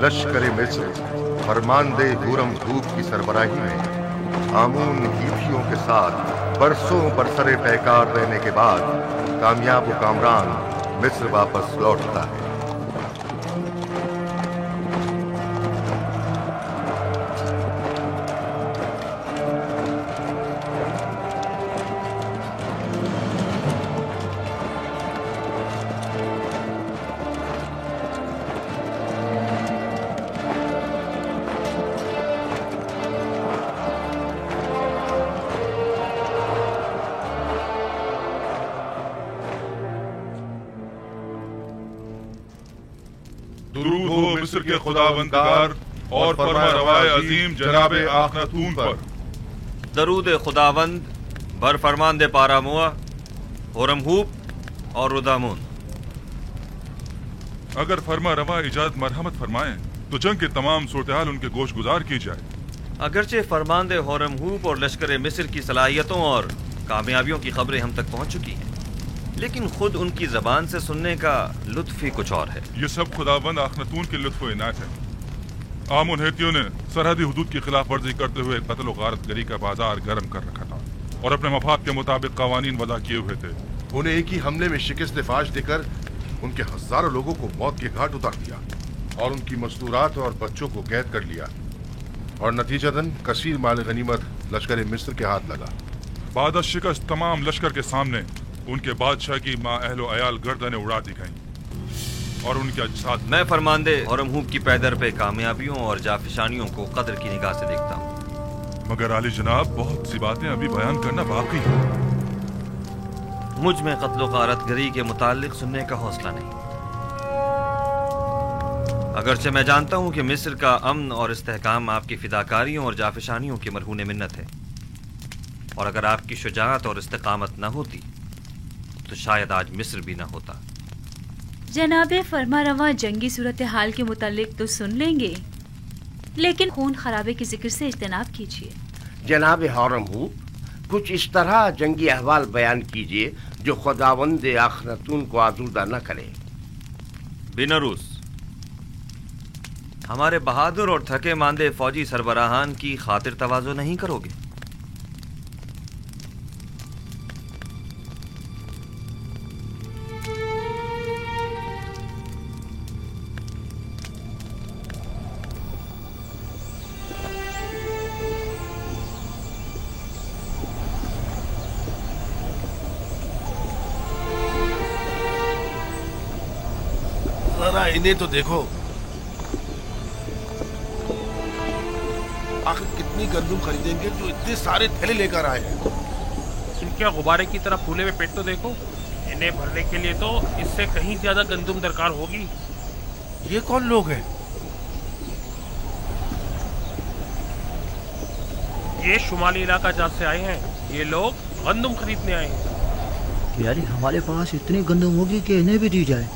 लश्कर मिस्र फरमानदे हुरम धूप की सरबराही में आमून हीथियों के साथ बरसों बरसरे पैकार रहने के बाद कामयाब व कामरान मिस्र वापस लौटता है। दुरूद हो मिस्र के खुदावंदगार और फरमारवाए अजीम जनाबे आखनतून पर। दरूद खुदावंद बर फरमान दे पारामुआ होरमहूब और रुदामुन। अगर फरमा रवा इजाजत मरहमत फरमाएं तो जंग के तमाम सूरत-ए-हाल उनके गोश गुजार की जाए। अगरचे फरमान दे होरमहूब और लश्कर मिस्र की सलाहियतों और कामयाबियों की खबरें हम तक पहुंच चुकी हैं, लेकिन खुद उनकी जबान से सुनने का लुत्फ ही कुछ और है। ये सब खुदावंद आखनतून के लुत्फ व इनायत है। आमुन हेतियों ने सरहदी हुदूद की खिलाफ वर्जी करते हुए कत्ल गारत गरी का बाजार गर्म कर रखा था और अपने मफाद के मुताबिक कवानीन वदा किए हुए थे। उन्हें एक ही हमले में शिकस्त फाश देकर उनके हजारों लोगों को मौत के घाट उतार दिया और उनकी मस्तूरात और बच्चों को कैद कर लिया और नतीजतन कसीर माल गनीमत लश्कर मिस्र के हाथ लगा। बाद शिकस्त तमाम लश्कर के सामने उनके बादशाह की माँ अहलो अयाल गर्दनें उड़ा दी गईं और उनके अजसाद। मैं फरमानदे होरमहूब की पैदर पे कामयाबियों और जाफिशानियों को कदर की निगाह से देखता हूँ, मगर आली जनाब बहुत सी बातें अभी बयान करना बाकी है। मुझ में कत्ल गारत गरी के मुतालिक सुनने का हौसला नहीं। अगरचे मैं जानता हूँ कि मिस्र का अमन और इस्तेहकाम आपकी फिदाकारियों और जाफिशानियों की मरहून मिन्नत है, और अगर आपकी शुजाअत और इस्तेकामत न होती तो शायद आज मिस्र भी ना होता। जनाबे फरमारवा जंगी सूरत हाल के मुतालिक तो सुन लेंगे, लेकिन खून खराबे के जिक्र से इज्तनाब कीजिए। जनाब होरमहूब, कुछ इस तरह जंगी अहवाल बयान कीजिए जो खुदावंद आखनतून को आज़ूदा न करे। बिनरूस, हमारे बहादुर और थके मांदे फौजी सरबराहान की खातिर तवाज़ो नहीं करोगे? जरा इन्हें तो देखो, आखिर कितनी गंदुम खरीदेंगे जो इतने सारे थैले लेकर आए हैं। इनके गुब्बारे की तरह फूले हुए पेट तो देखो। इन्हें भरने के लिए तो इससे कहीं ज्यादा गंदुम दरकार होगी। ये कौन लोग हैं? ये शुमाली इलाका जहाँ से आए हैं। ये लोग गंदुम खरीदने आए हैं। यानी हमारे पास इतनी गंदुम होगी कि इन्हें भी दी जाए।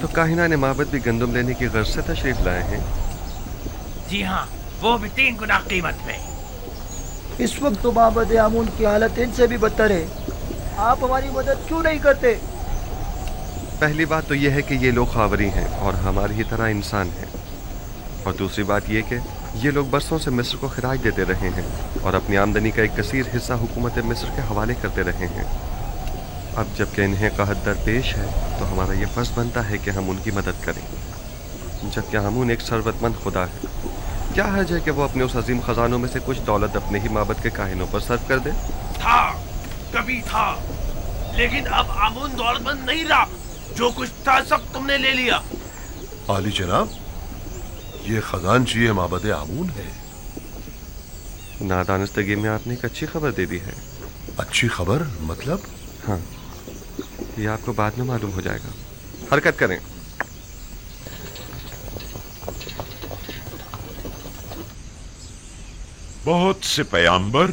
तो काहिना ने माबद भी गंदुम लेने की गर्ज से तशरीफ लाए हैं। जी हाँ, वो भी 3 गुना कीमत में। इस वक्त तो माबद आमून की हालत इनसे भी बदतर है। आप हमारी मदद क्यों नहीं करते? पहली बात तो यह है कि ये लोग खावरी हैं और हमारी ही तरह इंसान हैं, और दूसरी बात यह कि ये लोग बरसों से मिस्र को खराज देते रहे हैं और अपनी आमदनी का एक कसीर हिस्सा हुकूमत मिस्र के हवाले करते रहे हैं। अब जबकि इन्हें कहत दरपेश है तो हमारा ये फर्ज बनता है कि हम उनकी मदद करें, जबकि आमून एक सरवतमंद खुदा है। क्या हर्ज है कि वो अपने उस अजीम खजानों में से कुछ दौलत अपने ही माबद के काहिनों पर सर्व कर दे? था, कभी था, लेकिन अब आमून दौलतमंद नहीं रहा। जो कुछ था सब तुमने ले लिया। आली जनाब, ये खजानची माबद आमून है। नादानस्तगी में आपने एक अच्छी खबर दे दी है। अच्छी खबर मतलब? हाँ, ये आपको बाद में मालूम हो जाएगा। हरकत करें। बहुत से पैगंबर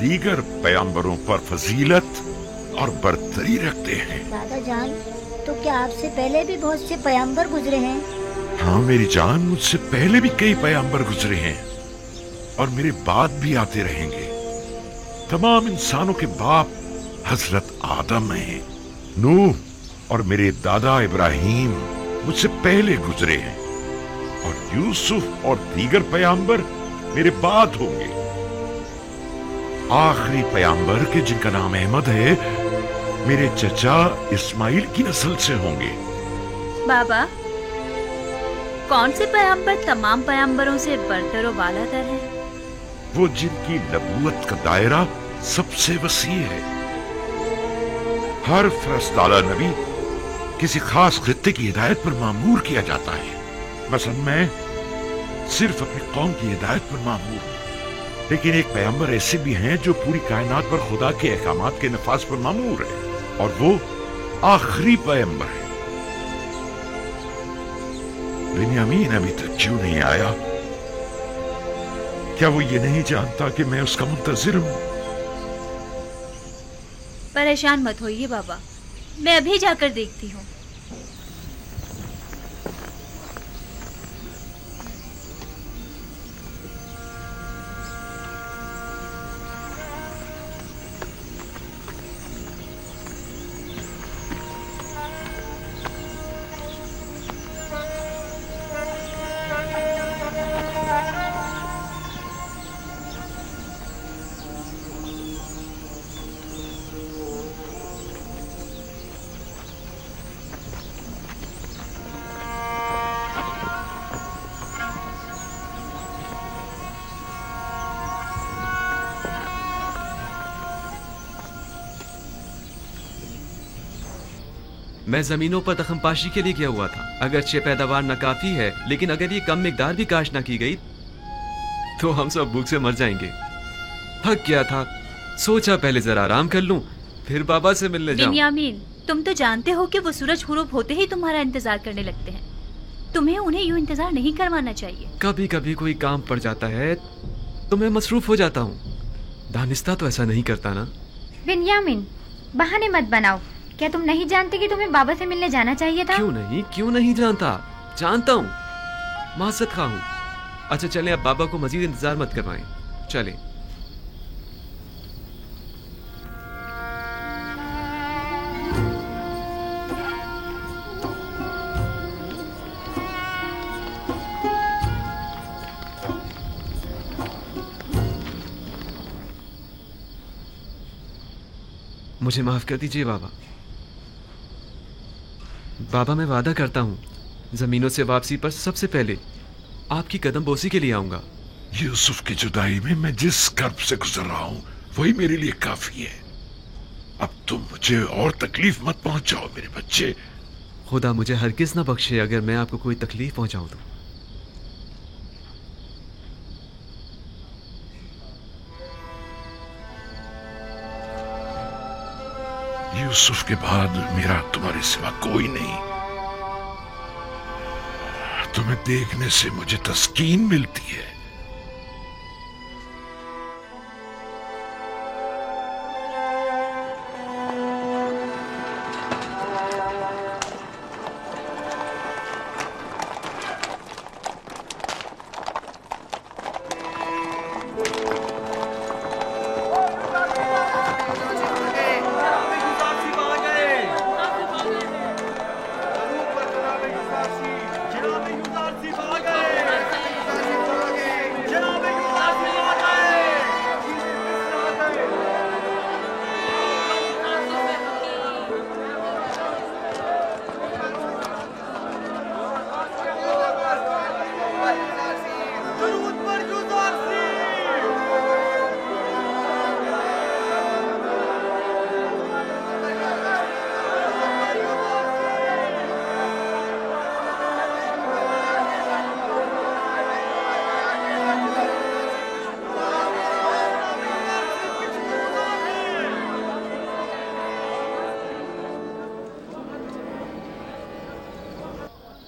दीगर पैगंबरों पर फजीलत और बरतरी रखते हैं। दादा जान, تو کیا آپ سے پہلے بھی بہت سے پیغمبر گزرے ہیں؟ ہاں میری جان، مجھ سے پہلے بھی کئی پیغمبر گزرے ہیں اور میرے بعد بھی آتے رہیں گے۔ تمام انسانوں کے باپ حضرت آدم ہیں۔ نوح اور میرے دادا ابراہیم مجھ سے پہلے گزرے ہیں، اور یوسف اور دیگر پیغمبر میرے بعد ہوں گے۔ آخری پیغمبر کے جن کا نام احمد ہے، میرے چچا اسماعیل کی نسل سے ہوں گے۔ بابا، کون سے پیغمبر تمام پیغمبروں سے برتر و بالا تر ہے؟ وہ جن کی نبوت کا دائرہ سب سے وسیع ہے۔ ہر فرستادہ نبی کسی خاص خطے کی ہدایت پر مامور کیا جاتا ہے۔ مثلا میں صرف اپنی قوم کی ہدایت پر مامور ہوں، لیکن ایک پیغمبر ایسے بھی ہیں جو پوری کائنات پر خدا کے احکامات کے نفاذ پر مامور ہے، اور وہ آخری پیغمبر ہے۔ بنیامین ابھی تک کیوں نہیں آیا؟ کیا وہ یہ نہیں جانتا کہ میں اس کا منتظر ہوں؟ پریشان مت ہوئیے بابا، میں ابھی جا کر دیکھتی ہوں۔ میں زمینوں پر تخم پاشی کے لیے کیا ہوا تھا۔ اگرچہ پیداوار ناکافی ہے، لیکن اگر یہ کم مقدار بھی کاشت نہ کی گئی تو ہم سب بھوک سے مر جائیں گے۔ تھک گیا تھا، سوچا پہلے ذرا آرام کر لوں، پھر بابا سے ملنے جاؤں۔ بنیامین، تم تو جانتے ہو کہ وہ سورج غروب ہوتے ہی تمہارا انتظار کرنے لگتے ہیں۔ تمہیں انہیں یوں انتظار نہیں کروانا چاہیے۔ کبھی کبھی کوئی کام پڑ جاتا ہے تو میں مصروف ہو جاتا ہوں۔ دانستہ تو ایسا نہیں کرتا نا۔ بنیامین، بہانے مت بناؤ۔ کیا تم نہیں جانتے کہ تمہیں بابا سے ملنے جانا چاہیے تھا؟ کیوں نہیں جانتا؟ جانتا ہوں، معذرت خواہ ہوں۔ اچھا چلیں، اب بابا کو مزید انتظار مت کروائیں، چلیں۔ مجھے معاف کر دیجئے بابا۔ بابا میں وعدہ کرتا ہوں زمینوں سے واپسی پر سب سے پہلے آپ کی قدم بوسی کے لیے آؤں گا۔ یوسف کی جدائی میں جس کرب سے گزر رہا ہوں وہی میرے لیے کافی ہے۔ اب تم مجھے اور تکلیف مت پہنچاؤ میرے بچے۔ خدا مجھے ہرگز نہ بخشے اگر میں آپ کو کوئی تکلیف پہنچاؤں تو۔ یوسف کے بعد میرا تمہارے سوا کوئی نہیں۔ تمہیں دیکھنے سے مجھے تسکین ملتی ہے۔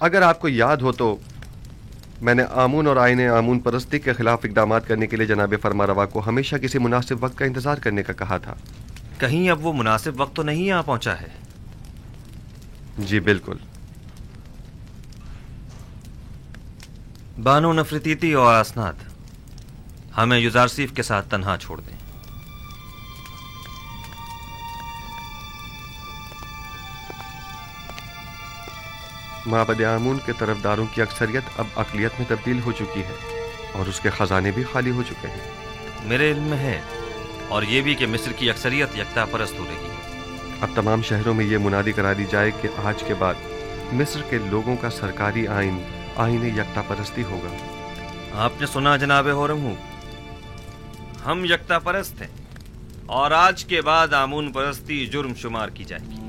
اگر آپ کو یاد ہو تو میں نے آمون اور آئین آمون پرستی کے خلاف اقدامات کرنے کے لیے جناب فرمانروا کو ہمیشہ کسی مناسب وقت کا انتظار کرنے کا کہا تھا۔ کہیں اب وہ مناسب وقت تو نہیں آ پہنچا ہے؟ जी बिल्कुल। बानो नफरतीती और असनाद, हमें युजारसीफ के साथ तन्हा छोड़ दें। माबद आमून के तरफदारों की अक्सरियत अब अकलियत में तब्दील हो चुकी है और उसके खजाने भी खाली हो चुके हैं। मेरे इल्म में है, और ये भी कि मिस्र की अक्सरियत यकता परस्त हो रही है। अब तमाम शहरों में ये मुनादी करा दी जाए कि आज के बाद मिस्र के लोगों का सरकारी आईन यकता परस्ती होगा। आपने सुना जनाब होरमहू, हम यकता परस्त हैं और आज के बाद आमून परस्ती जुर्म शुमार की जाएगी।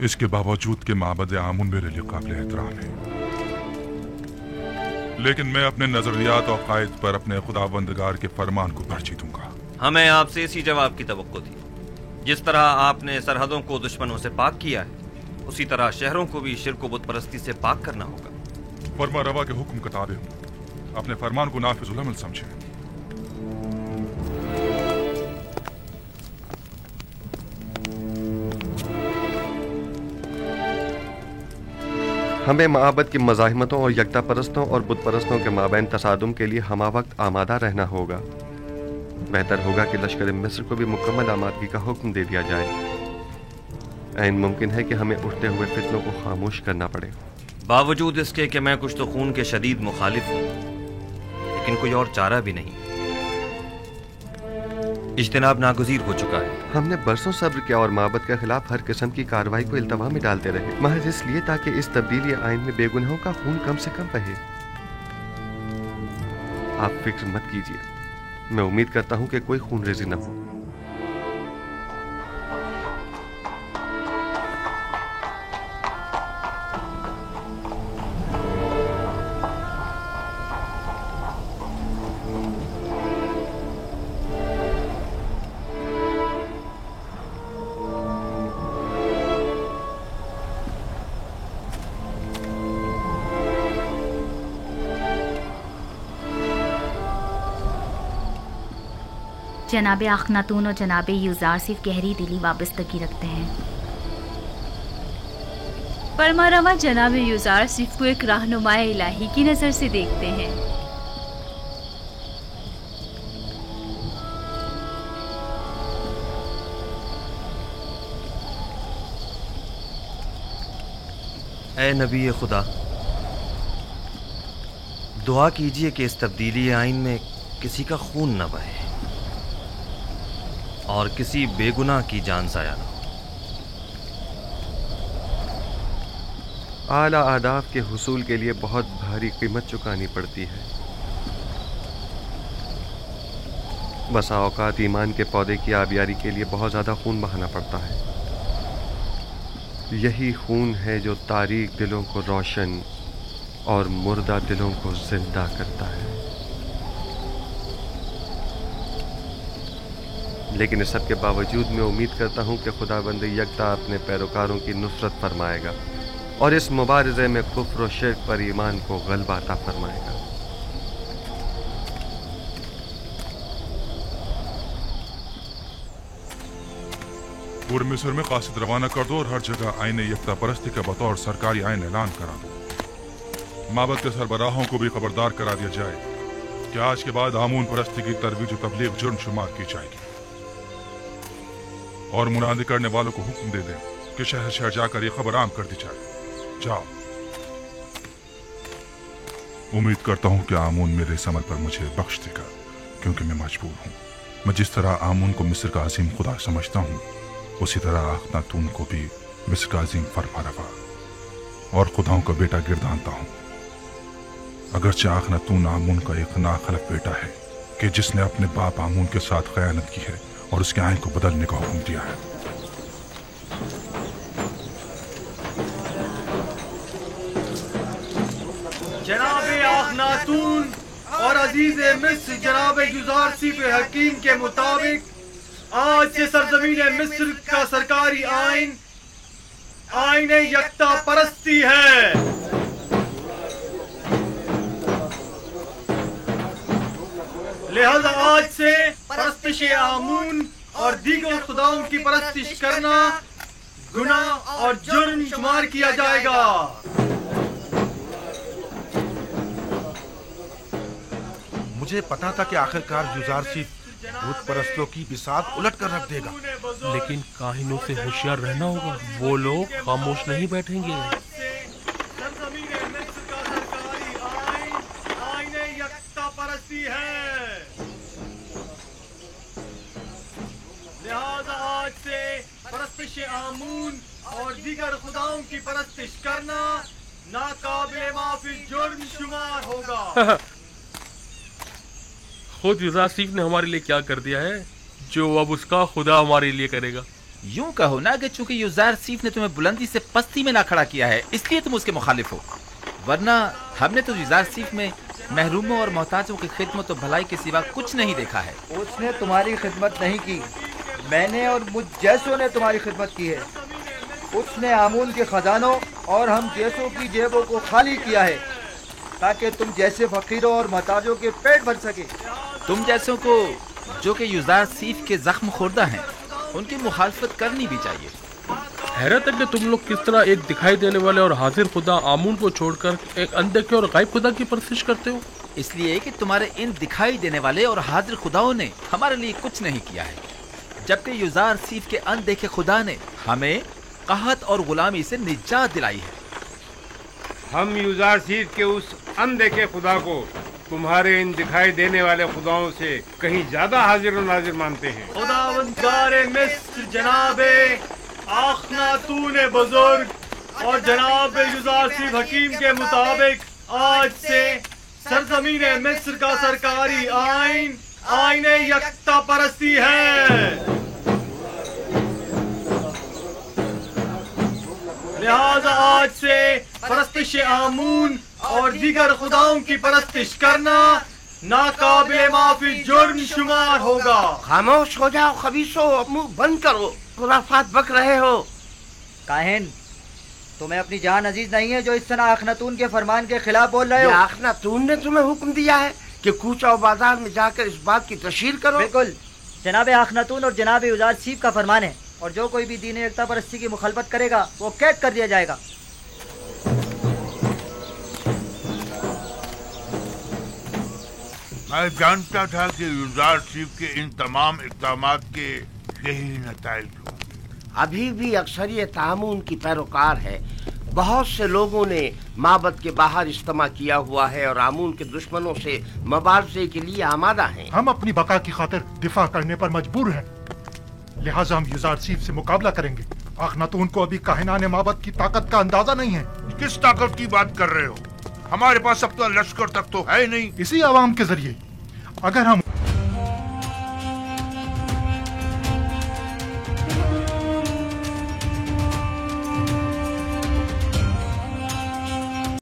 इसके बावजूद कि माबद आमून मेरे लिए काबिल एहतराम है, लेकिन मैं अपने नजरियात और कायद पर अपने खुदाबंदगार के फरमान को तरजीह दूंगा। हमें आपसे इसी जवाब की तवक्को थी। जिस तरह आपने सरहदों को दुश्मनों से पाक किया है, उसी तरह शहरों को भी शिर्क व बुत परस्ती से पाक करना होगा। फरमा रवा के हुक्म के ताबे अपने फरमान को नाफिजुल अमल समझे। हमें माबद की मज़ाहिमतों और यकता परस्तों और बुत परस्तों के माबैन तसादुम के लिए हमा वक्त आमादा रहना होगा। बेहतर होगा कि लश्कर मिस्र को भी मुकम्मल आमादगी का हुक्म दे दिया जाए। ऐन मुमकिन है कि हमें उठते हुए फितनों को खामोश करना पड़े। बावजूद इसके कि मैं कुछ तो खून के शदीद मुखालिफ हूँ, लेकिन कोई और चारा भी नहीं। इज्तिनाब नागुज़ीर हो चुका है। हमने बरसों सब्र किया और माबद के खिलाफ हर किस्म की कार्रवाई को इल्तवा में डालते रहे, महज इसलिए ताकि इस तब्दीली आइन में बेगुनाहों का खून कम से कम बहे। आप फिक्र मत कीजिए, मैं उम्मीद करता हूं कि कोई खून रेजी न हो। जनाब अखनातून और जनाब युजारसीफ गहरी दिली वाबस्तगी रखते हैं। फरमारवा जनाब युजारसीफ को एक रहनुमाए इलाही की नजर से देखते हैं। ऐ नबी खुदा, दुआ कीजिए कि इस तब्दीली आइन में किसी का खून न बहे और किसी बेगुनाह की जान ज़ाया न हो। आला आदाब के हुसूल के लिए बहुत भारी कीमत चुकानी पड़ती है। बसा औकात ईमान के पौधे की आबियारी के लिए बहुत ज़्यादा खून बहाना पड़ता है। यही खून है जो तारीक दिलों को रोशन और मुर्दा दिलों को जिंदा करता है। लेकिन इस सब के बावजूद मैं उम्मीद करता हूँ कि खुदाबंद यकता अपने पैरोकारों की नुसरत फरमाएगा और इस मुबारज़े में कुफ्र और शिर्क पर ईमान को गलबा अता फरमाएगा। पूरे मिस्र में कासिद रवाना कर दो और हर जगह आईन यकता परस्ती का बतौर सरकारी आइन ऐलान करा दो। माबद के सरबराहों को भी खबरदार करा दिया जाए कि आज के बाद आमून परस्ती की तरवीज और तबलीग जुर्म शुमार की जाएगी और मुनादी करने वालों को हुक्म दे दें कि शहर शहर जाकर ये खबर आम कर दी जाए। जाओ। उम्मीद करता हूं कि आमून मेरे इस अमल पर मुझे बख्श देगा, क्योंकि मैं मजबूर हूं। मैं जिस तरह आमून को मिस्र का अजीम खुदा समझता हूं, उसी तरह अखनातून को भी मिस्र का अजीम फरमारवा और खुदाओं का बेटा गिरदानता हूं। अगरचे अखनातून आमून का एक नाखलक बेटा है कि जिसने अपने बाप आमून के साथ खयानत की है और उसके आइन को बदलने का हुक्म दिया है। जनाब अखनातून और अजीज मिस्र जनाब युजारसीफ हकीम के मुताबिक आज से सरजमीन मिस्र का सरकारी आइन यकता परस्ती है। लिहाजा आज से परस्तिश आमून और दीगर खुदाओं की परस्तिश करना गुनाह और जुर्म शुमार किया जाएगा। मुझे पता था कि आखिरकार युजारसीफ भूत परस्तों की बिसात उलट कर रख देगा, लेकिन काहिनों से होशियार रहना होगा, वो लोग खामोश नहीं बैठेंगे। लिहाजा आज से परस्तिश आमून और दीगर खुदाओं की परस्तिश करना नाकाबिले माफी जुर्म शुमार होगा। खुद युजारसीफ ने हमारे लिए क्या कर दिया है जो अब उसका खुदा हमारे लिए करेगा। यूं कहो ना कि चूंकि युजारसीफ ने तुम्हें बुलंदी से पस्ती में ना खड़ा किया है इसलिए तुम उसके मुखालिफ हो, वरना हमने तो युजारसीफ में महरूमों और मोहताजों की खिदमत और भलाई के सिवा कुछ नहीं देखा है। उसने तुम्हारी खिदमत नहीं की, मैंने और मुझ जैसों ने तुम्हारी खिदमत की है। उसने आमून के खजानों और हम जैसों की जेबों को खाली किया है ताकि तुम जैसे फकीरों और मोहताजों के पेट भर सके। तुम जैसों को जो कि युजारसीफ के जख्म खुर्दा हैं उनकी मुखालफत करनी भी चाहिए। हैरत है कि तुम लोग किस तरह एक दिखाई देने वाले और हाजिर खुदा आमून को छोड़कर एक अनदेखे और गायब खुदा की परस्तिश करते हो। इसलिए कि तुम्हारे इन दिखाई देने वाले और हाजिर खुदाओं ने हमारे लिए कुछ नहीं किया है, जबकि युजारसीफ के अनदेखे खुदा ने हमें कहत और गुलामी से निजात दिलाई है। हम युजारसीफ के उस अनदेखे खुदा को तुम्हारे इन दिखाई देने वाले खुदाओं से कहीं ज्यादा हाजिर और नाजिर मानते हैं। खुदावंदारे मिस्र जनाबे आखनातून बुजुर्ग और जनाब युजारसीफ हकीम के मुताबिक आज से सरजमीन मिस्र का सरकारी आइन आईने यकता परस्ती है। लिहाजा आज से परस्तिश आमून और दीगर खुदाओं की परस्तिश करना नाकाबिले माफी जुर्म शुमार होगा। खामोश हो जाओ खबीसो, मुंह बंद करो, खुराफात बक रहे हो। काहिन, तुम्हें अपनी जान अजीज नहीं है जो इस तरह अखनातून के फरमान के खिलाफ बोल रहे हो? अखनातून ने तुम्हें हुक्म दिया है कि कूचा और बाजार में जाकर इस बात की तशहीर करो। बिल्कुल, जनाब अखनातून और जनाब युजारसीफ का फरमान है, और जो कोई भी दीन एकता परस्ती की मुखालफत करेगा वो कैद कर दिया जाएगा। मैं जानता था कि युजारसीफ के इन तमाम इक़दामात के यही नताइज होंगे। अभी भी अक्सरियत आमून की पैरोकार है। बहुत से लोगों ने माबद के बाहर इज्तिमा किया हुआ है और आमून के दुश्मनों से मुबारजे के लिए आमादा हैं। हम अपनी बका की खातिर दिफा करने पर मजबूर हैं, लिहाजा हम युजारसीफ से मुकाबला करेंगे। अखनातून को अभी काहिनाने माबद की ताकत का अंदाजा नहीं है। किस ताकत की बात कर रहे हो? हमारे पास अब तो लश्कर तक तो है ही नहीं। इसी आवाम के जरिए अगर हम